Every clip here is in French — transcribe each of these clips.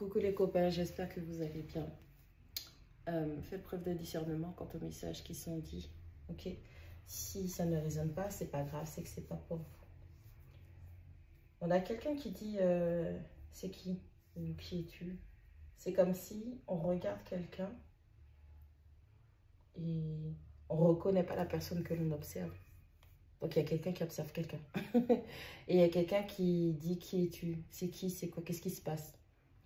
Coucou les copains, j'espère que vous allez bien. Faites preuve de discernement quant aux messages qui sont dits. Ok? Si ça ne résonne pas, c'est pas grave, c'est que c'est pas pour vous. On a quelqu'un qui dit c'est qui ou qui es-tu? C'est comme si on regarde quelqu'un et on ne reconnaît pas la personne que l'on observe. Donc, il y a quelqu'un qui observe quelqu'un. Et il y a quelqu'un qui dit qui es-tu? C'est qui? C'est quoi? Qu'est-ce qui se passe?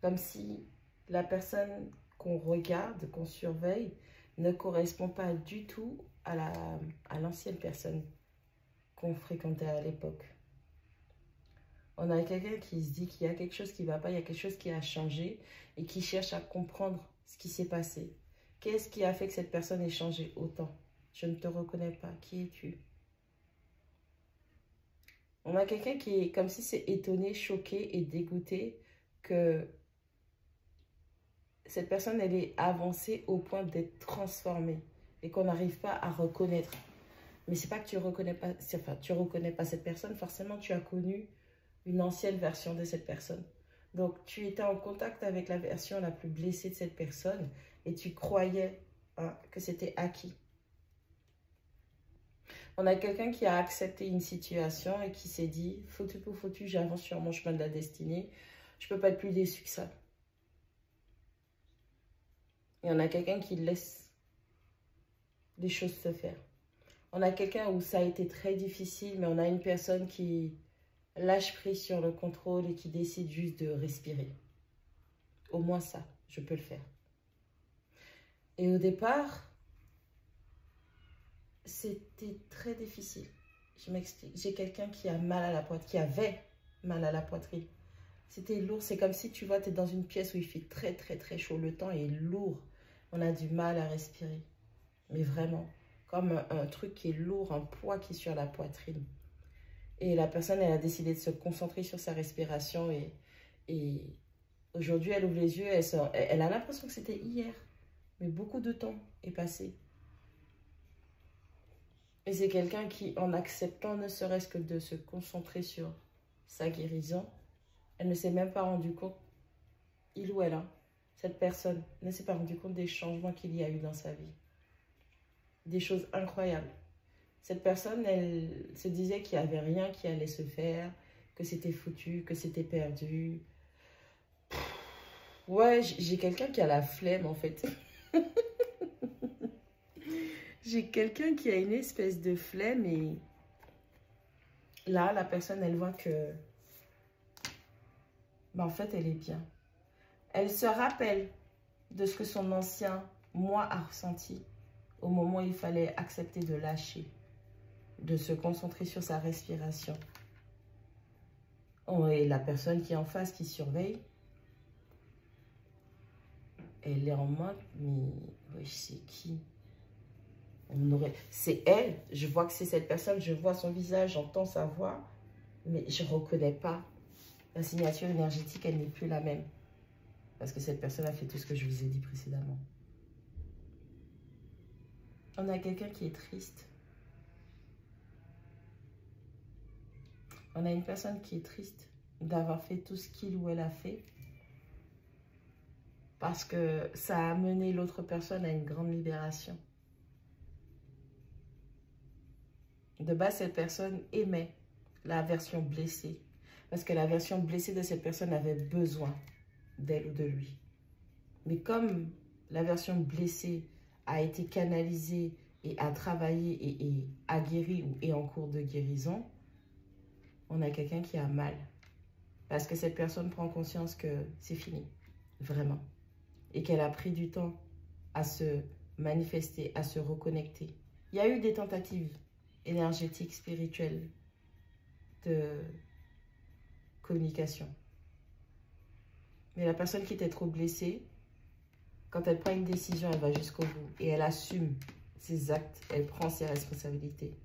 Comme si la personne qu'on regarde, qu'on surveille, ne correspond pas du tout à l'ancienne personne qu'on fréquentait à l'époque. On a quelqu'un qui se dit qu'il y a quelque chose qui ne va pas, il y a quelque chose qui a changé et qui cherche à comprendre ce qui s'est passé. Qu'est-ce qui a fait que cette personne ait changé autant? Je ne te reconnais pas. Qui es-tu? On a quelqu'un qui est comme si c'est étonné, choqué et dégoûté que cette personne, elle est avancée au point d'être transformée et qu'on n'arrive pas à reconnaître. Mais c'est pas que tu reconnais pas, enfin, tu reconnais pas cette personne, forcément tu as connu une ancienne version de cette personne. Donc tu étais en contact avec la version la plus blessée de cette personne et tu croyais que c'était acquis. On a quelqu'un qui a accepté une situation et qui s'est dit, foutu pour foutu, j'avance sur mon chemin de la destinée, je peux pas être plus déçu que ça. Et on a quelqu'un qui laisse les choses se faire. On a quelqu'un où ça a été très difficile, mais on a une personne qui lâche prise sur le contrôle et qui décide juste de respirer. Au moins ça, je peux le faire. Et au départ, c'était très difficile. Je m'explique. J'ai quelqu'un qui a mal à la poitrine, qui avait mal à la poitrine. C'était lourd. C'est comme si, tu vois, tu es dans une pièce où il fait très, très, très chaud. Le temps est lourd. On a du mal à respirer. Mais vraiment, comme un truc qui est lourd, un poids qui est sur la poitrine. Et la personne, elle a décidé de se concentrer sur sa respiration. Et aujourd'hui, elle ouvre les yeux. Elle a l'impression que c'était hier. Mais beaucoup de temps est passé. Et c'est quelqu'un qui, en acceptant ne serait-ce que de se concentrer sur sa guérison, elle ne s'est même pas rendue compte, il ou elle, cette personne ne s'est pas rendue compte des changements qu'il y a eu dans sa vie. Des choses incroyables. Cette personne, elle se disait qu'il n'y avait rien qui allait se faire, que c'était foutu, que c'était perdu. Ouais, j'ai quelqu'un qui a la flemme en fait. J'ai quelqu'un qui a une espèce de flemme et là, la personne, elle voit que, en fait, elle est bien. Elle se rappelle de ce que son ancien moi a ressenti au moment où il fallait accepter de lâcher, de se concentrer sur sa respiration. Oh, et la personne qui est en face, qui surveille, elle est en mode, mais ouais, c'est qui? C'est elle, je vois que c'est cette personne, je vois son visage, j'entends sa voix, mais je ne reconnais pas. La signature énergétique, elle n'est plus la même. Parce que cette personne a fait tout ce que je vous ai dit précédemment. On a quelqu'un qui est triste. On a une personne qui est triste d'avoir fait tout ce qu'il ou elle a fait. Parce que ça a amené l'autre personne à une grande libération. De base, cette personne aimait la version blessée. Parce que la version blessée de cette personne avait besoin d'elle ou de lui. Mais comme la version blessée a été canalisée et a travaillé et a guéri ou est en cours de guérison, on a quelqu'un qui a mal. Parce que cette personne prend conscience que c'est fini, vraiment. Et qu'elle a pris du temps à se manifester, à se reconnecter. Il y a eu des tentatives énergétiques, spirituelles, de communication. Mais la personne qui était trop blessée, quand elle prend une décision, elle va jusqu'au bout. Et elle assume ses actes, elle prend ses responsabilités.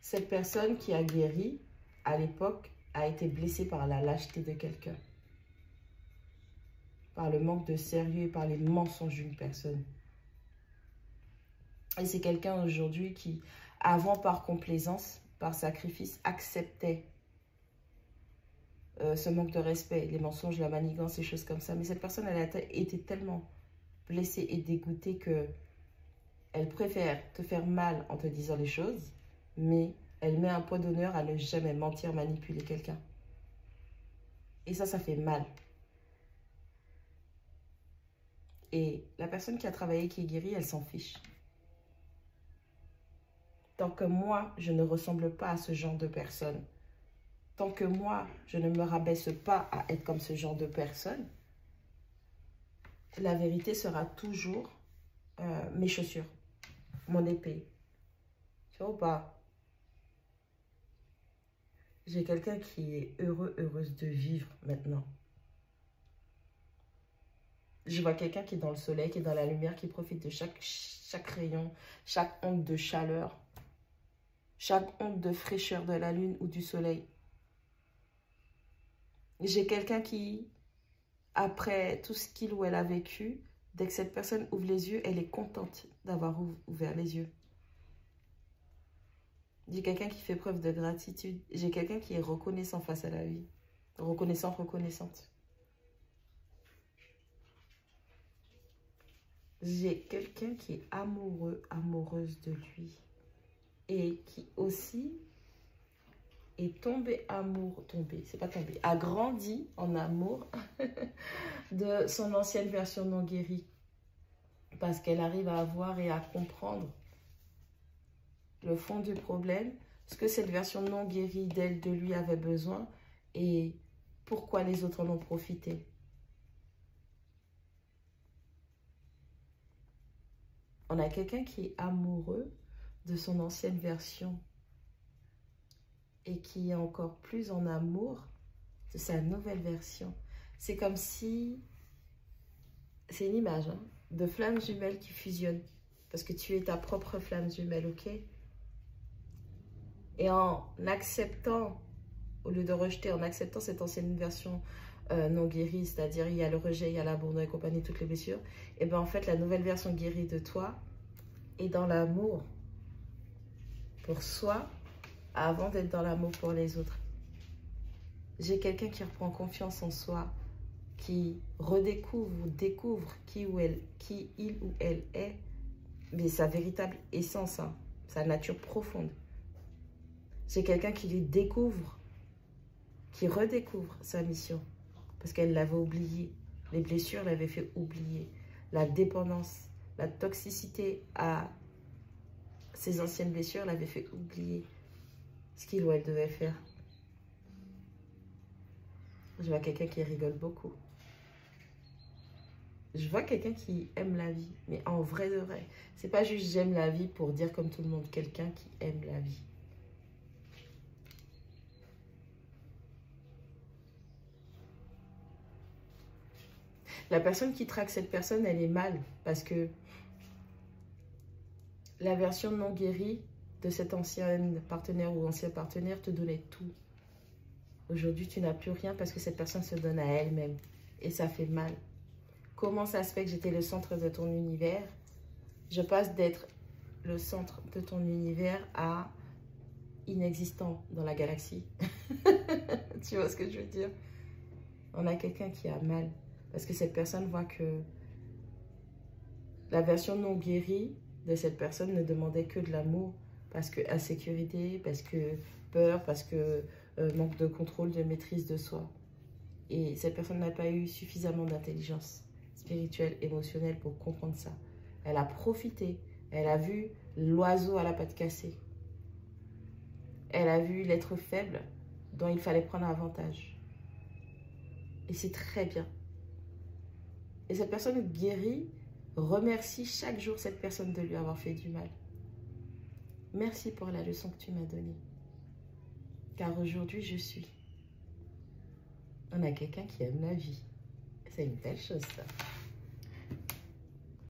Cette personne qui a guéri, à l'époque, a été blessée par la lâcheté de quelqu'un. Par le manque de sérieux et par les mensonges d'une personne. Et c'est quelqu'un aujourd'hui qui, avant par complaisance, par sacrifice, acceptait ce manque de respect, les mensonges, la manigance, ces choses comme ça. Mais cette personne, elle a été tellement blessée et dégoûtée que elle préfère te faire mal en te disant les choses, mais elle met un point d'honneur à ne jamais mentir, manipuler quelqu'un. Et ça fait mal. Et la personne qui a travaillé, qui est guérie, elle s'en fiche. Tant que moi, je ne ressemble pas à ce genre de personne, tant que moi, je ne me rabaisse pas à être comme ce genre de personne, la vérité sera toujours mes chaussures, mon épée. Tu vois ou pas? J'ai quelqu'un qui est heureux, heureuse de vivre maintenant. Je vois quelqu'un qui est dans le soleil, qui est dans la lumière, qui profite de chaque rayon, chaque onde de chaleur, chaque onde de fraîcheur de la lune ou du soleil. J'ai quelqu'un qui, après tout ce qu'il ou elle a vécu, dès que cette personne ouvre les yeux, elle est contente d'avoir ouvert les yeux. J'ai quelqu'un qui fait preuve de gratitude. J'ai quelqu'un qui est reconnaissant face à la vie. Reconnaissante, reconnaissante. J'ai quelqu'un qui est amoureux, amoureuse de lui. Et qui aussi est a grandi en amour de son ancienne version non guérie. Parce qu'elle arrive à voir et à comprendre le fond du problème, ce que cette version non guérie d'elle, de lui avait besoin et pourquoi les autres en ont profité. On a quelqu'un qui est amoureux de son ancienne version et qui est encore plus en amour de sa nouvelle version. C'est comme si, c'est une image, hein, de flammes jumelles qui fusionnent. Parce que tu es ta propre flamme jumelle, ok? Et en acceptant, au lieu de rejeter, en acceptant cette ancienne version non guérie, c'est-à-dire il y a le rejet, il y a l'abandon et compagnie, toutes les blessures, et bien en fait la nouvelle version guérie de toi est dans l'amour pour soi avant d'être dans l'amour pour les autres. J'ai quelqu'un qui reprend confiance en soi, qui redécouvre ou découvre qui il ou elle est, mais sa véritable essence, hein, sa nature profonde. J'ai quelqu'un qui lui découvre, qui redécouvre sa mission, parce qu'elle l'avait oublié. Les blessures l'avaient fait oublier. La dépendance, la toxicité à ses anciennes blessures l'avait fait oublier ce qu'il ou elle devait faire. Je vois quelqu'un qui rigole beaucoup. Je vois quelqu'un qui aime la vie, mais en vrai de vrai. C'est pas juste j'aime la vie pour dire comme tout le monde, quelqu'un qui aime la vie. La personne qui traque cette personne, elle est mal parce que la version non guérie de cet ancien partenaire ou ancien partenaire te donnait tout. Aujourd'hui, tu n'as plus rien parce que cette personne se donne à elle-même et ça fait mal. Comment ça se fait que j'étais le centre de ton univers? Je passe d'être le centre de ton univers à inexistant dans la galaxie. Tu vois ce que je veux dire? On a quelqu'un qui a mal parce que cette personne voit que la version non guérie de cette personne ne demandait que de l'amour parce que insécurité, parce que peur, parce que manque de contrôle, de maîtrise de soi. Et cette personne n'a pas eu suffisamment d'intelligence spirituelle, émotionnelle pour comprendre ça. Elle a profité, elle a vu l'oiseau à la patte cassée. Elle a vu l'être faible dont il fallait prendre avantage. Et c'est très bien. Et cette personne guérie remercie chaque jour cette personne de lui avoir fait du mal. Merci pour la leçon que tu m'as donnée. Car aujourd'hui, je suis. On a quelqu'un qui aime la vie. C'est une belle chose, ça.